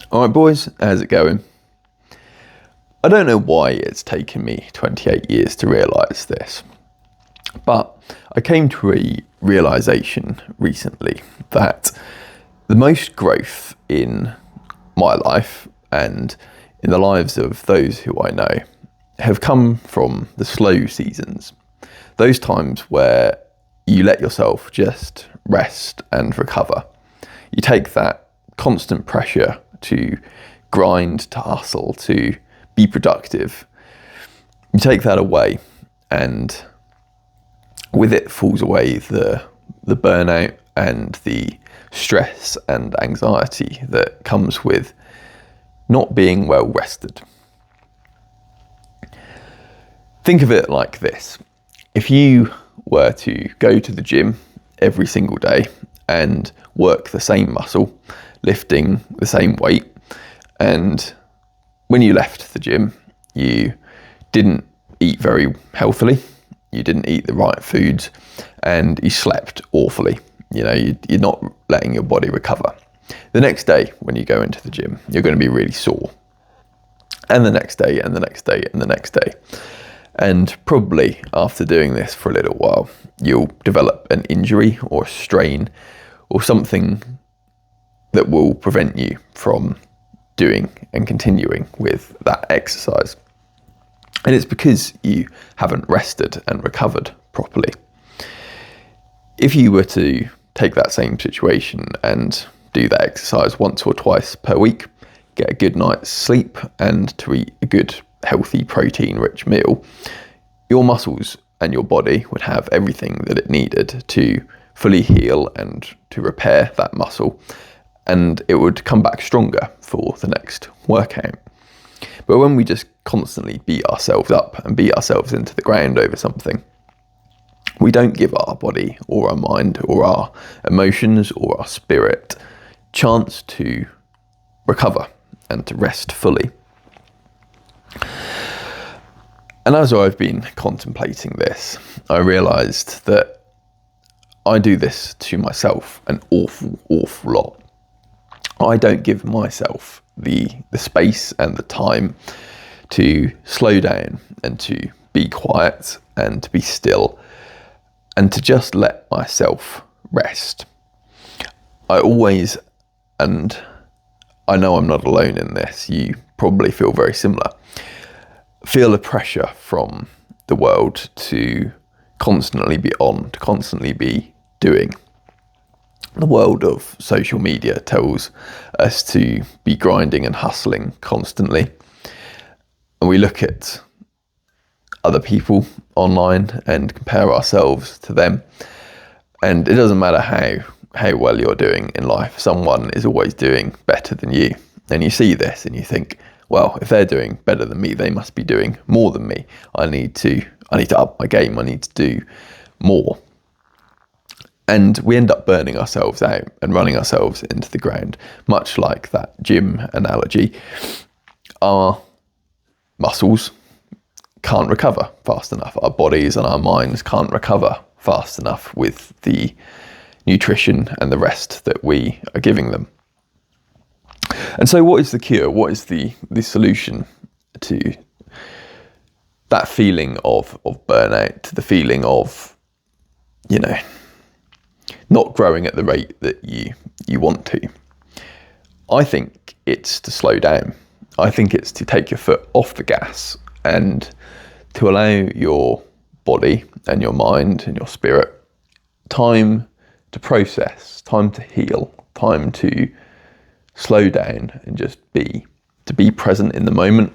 Alright boys, how's it going? I don't know why it's taken me 28 years to realise this, but I came to a realisation recently that the most growth in my life and in the lives of those who I know have come from the slow seasons. Those times where you let yourself just rest and recover. You take that constant pressure to grind, to hustle, to be productive. You take that away, and with it falls away the burnout and the stress and anxiety that comes with not being well rested. Think of it like this. If you were to go to the gym every single day and work the same muscle, lifting the same weight, and when you left the gym, you didn't eat very healthily, you didn't eat the right foods, and you slept awfully. You're not letting your body recover. The next day, when you go into the gym, you're going to be really sore. And the next day, and the next day, and the next day. And probably after doing this for a little while, you'll develop an injury or a strain or something that will prevent you from doing and continuing with that exercise. And it's because you haven't rested and recovered properly. If you were to take that same situation and do that exercise once or twice per week, get a good night's sleep, and to eat a good, healthy, protein-rich meal, your muscles and your body would have everything that it needed to fully heal and to repair that muscle, and it would come back stronger for the next workout. But when we just constantly beat ourselves up and beat ourselves into the ground over something, we don't give our body or our mind or our emotions or our spirit chance to recover and to rest fully. And as I've been contemplating this, I realised that I do this to myself an awful lot. I don't give myself the space and the time to slow down and to be quiet and to be still and to just let myself rest. I always, and I know I'm not alone in this, you probably feel very similar, feel the pressure from the world to constantly be on, to constantly be doing. The world of social media tells us to be grinding and hustling constantly. And we look at other people online and compare ourselves to them. And it doesn't matter how well you're doing in life, someone is always doing better than you. And you see this and you think, well, if they're doing better than me, they must be doing more than me. I need to up my game. I need to do more. And we end up burning ourselves out and running ourselves into the ground, much like that gym analogy. Our muscles can't recover fast enough. Our bodies and our minds can't recover fast enough with the nutrition and the rest that we are giving them. And so what is the cure? What is the solution to that feeling of burnout, to the feeling of, not growing at the rate that you want to? I think it's to slow down. I think it's to take your foot off the gas and to allow your body and your mind and your spirit time to process, time to heal, time to slow down and just to be present in the moment.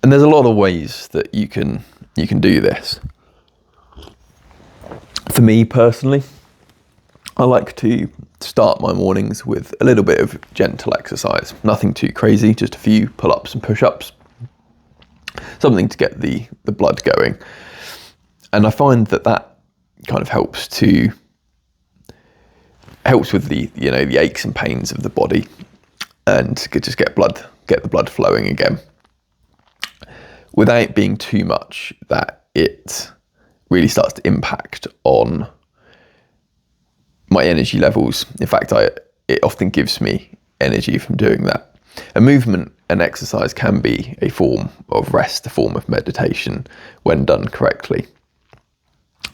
And there's a lot of ways that you can do this. For me personally, I like to start my mornings with a little bit of gentle exercise. Nothing too crazy, just a few pull-ups and push-ups. Something to get the blood going. And I find that kind of helps with the aches and pains of the body, and just get the blood flowing again, without being too much that it really starts to impact on my energy levels. In fact, it often gives me energy from doing that. And movement and exercise can be a form of rest, a form of meditation when done correctly.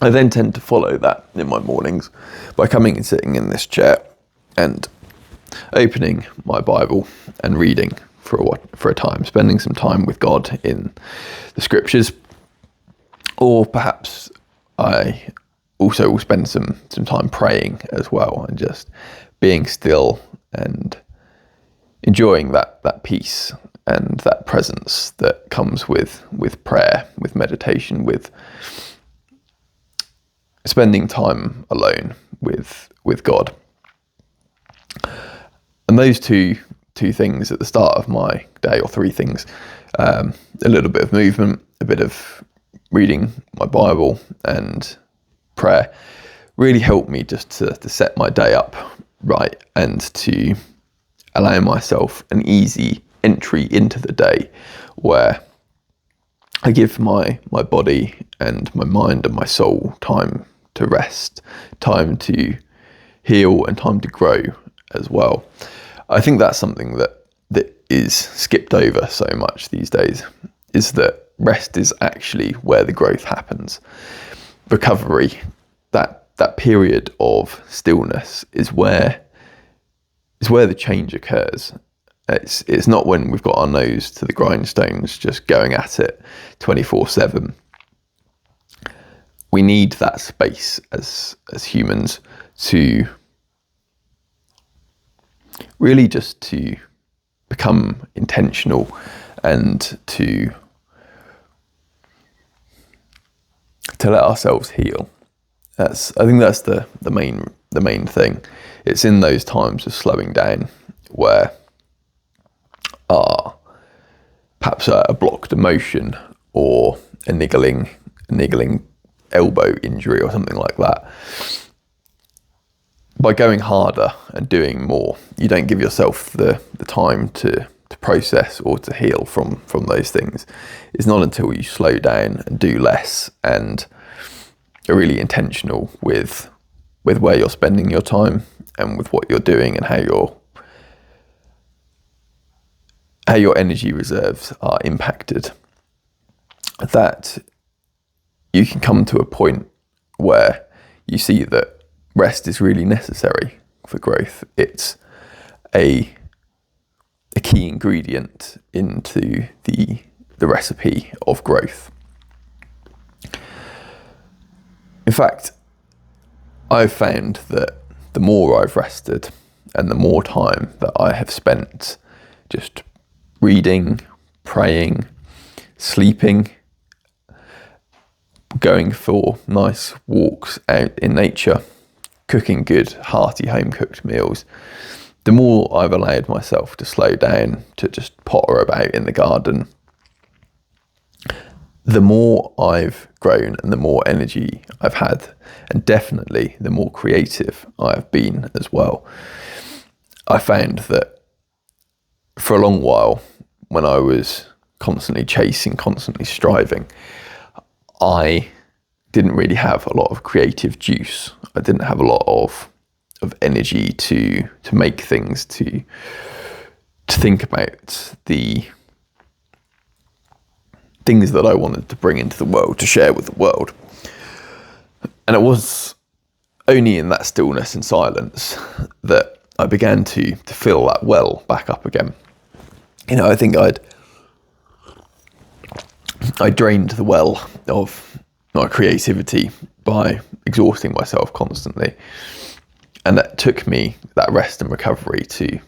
I then tend to follow that in my mornings by coming and sitting in this chair and opening my Bible and reading for a time, spending some time with God in the scriptures. Or perhaps I also will spend some time praying as well, and just being still and enjoying that peace and that presence that comes with prayer, with meditation, with spending time alone with God. And those two things at the start of my day, or three things, a little bit of movement, a bit of reading my Bible and prayer, really helped me just to set my day up right, and to allow myself an easy entry into the day where I give my body and my mind and my soul time to rest, time to heal, and time to grow as well. I think that's something that is skipped over so much these days, is that rest is actually where the growth happens. Recovery, that period of stillness is where the change occurs. It's not when we've got our nose to the grindstones just going at it 24/7. We need that space as humans to really just to become intentional and to let ourselves heal. I think that's the main thing. It's in those times of slowing down where perhaps a blocked emotion or a niggling elbow injury or something like that, by going harder and doing more, you don't give yourself the time to process or to heal from those things. It's not until you slow down and do less and are really intentional with where you're spending your time and with what you're doing and how your energy reserves are impacted, that you can come to a point where you see that rest is really necessary for growth. It's a key ingredient into the recipe of growth. In fact, I've found that the more I've rested and the more time that I have spent just reading, praying, sleeping, going for nice walks out in nature, cooking good, hearty, home-cooked meals, the more I've allowed myself to slow down, to just potter about in the garden, the more I've grown and the more energy I've had, and definitely the more creative I've been as well. I found that for a long while, when I was constantly chasing, constantly striving, I didn't really have a lot of creative juice. I didn't have a lot of energy to make things, to think about the things that I wanted to bring into the world, to share with the world. And it was only in that stillness and silence that I began to fill that well back up again. I think I drained the well of my creativity by exhausting myself constantly. And that took me that rest and recovery to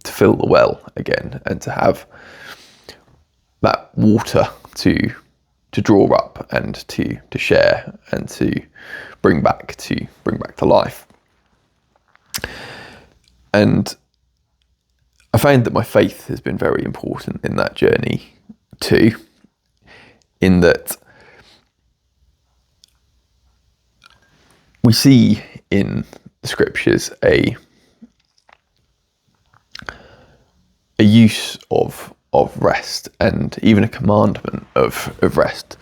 fill the well again, and to have that water to draw up and to share and to bring back to life. And I found that my faith has been very important in that journey too, in that we see in the scriptures a use of rest, and even a commandment of rest.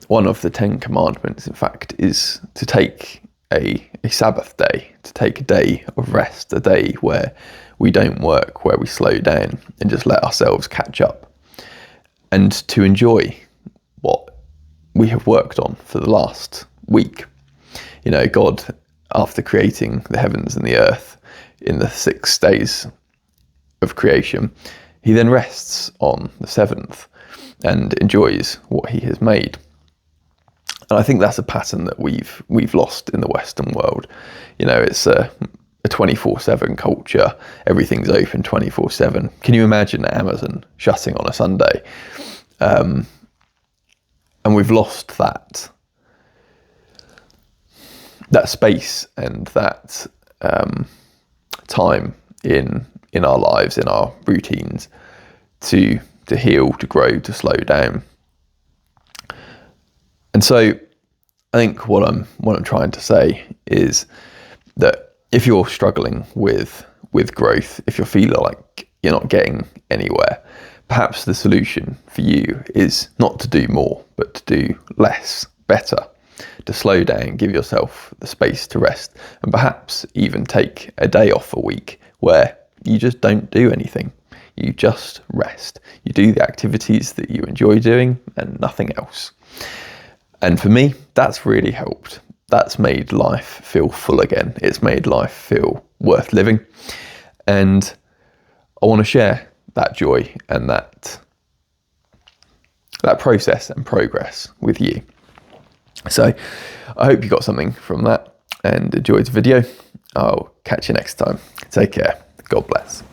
One of the 10 commandments, in fact, is to take a Sabbath day, to take a day of rest, a day where we don't work, where we slow down and just let ourselves catch up, and to enjoy what we have worked on for the last week. God, after creating the heavens and the earth in the 6 days of creation, he then rests on the 7th and enjoys what he has made. And I think that's a pattern that we've lost in the Western world. It's a 24/7 culture. Everything's open 24/7. Can you imagine Amazon shutting on a Sunday? And we've lost that space and that time in our lives, in our routines, to heal, to grow, to slow down. And so I think what I'm trying to say is that if you're struggling with growth, if you're feeling like you're not getting anywhere, perhaps the solution for you is not to do more, but to do less, better, to slow down, give yourself the space to rest, and perhaps even take a day off a week where you just don't do anything. You just rest. You do the activities that you enjoy doing and nothing else. And for me, that's really helped. That's made life feel full again. It's made life feel worth living. And I want to share that joy and that process and progress with you. So I hope you got something from that and enjoyed the video. I'll catch you next time. Take care. God bless.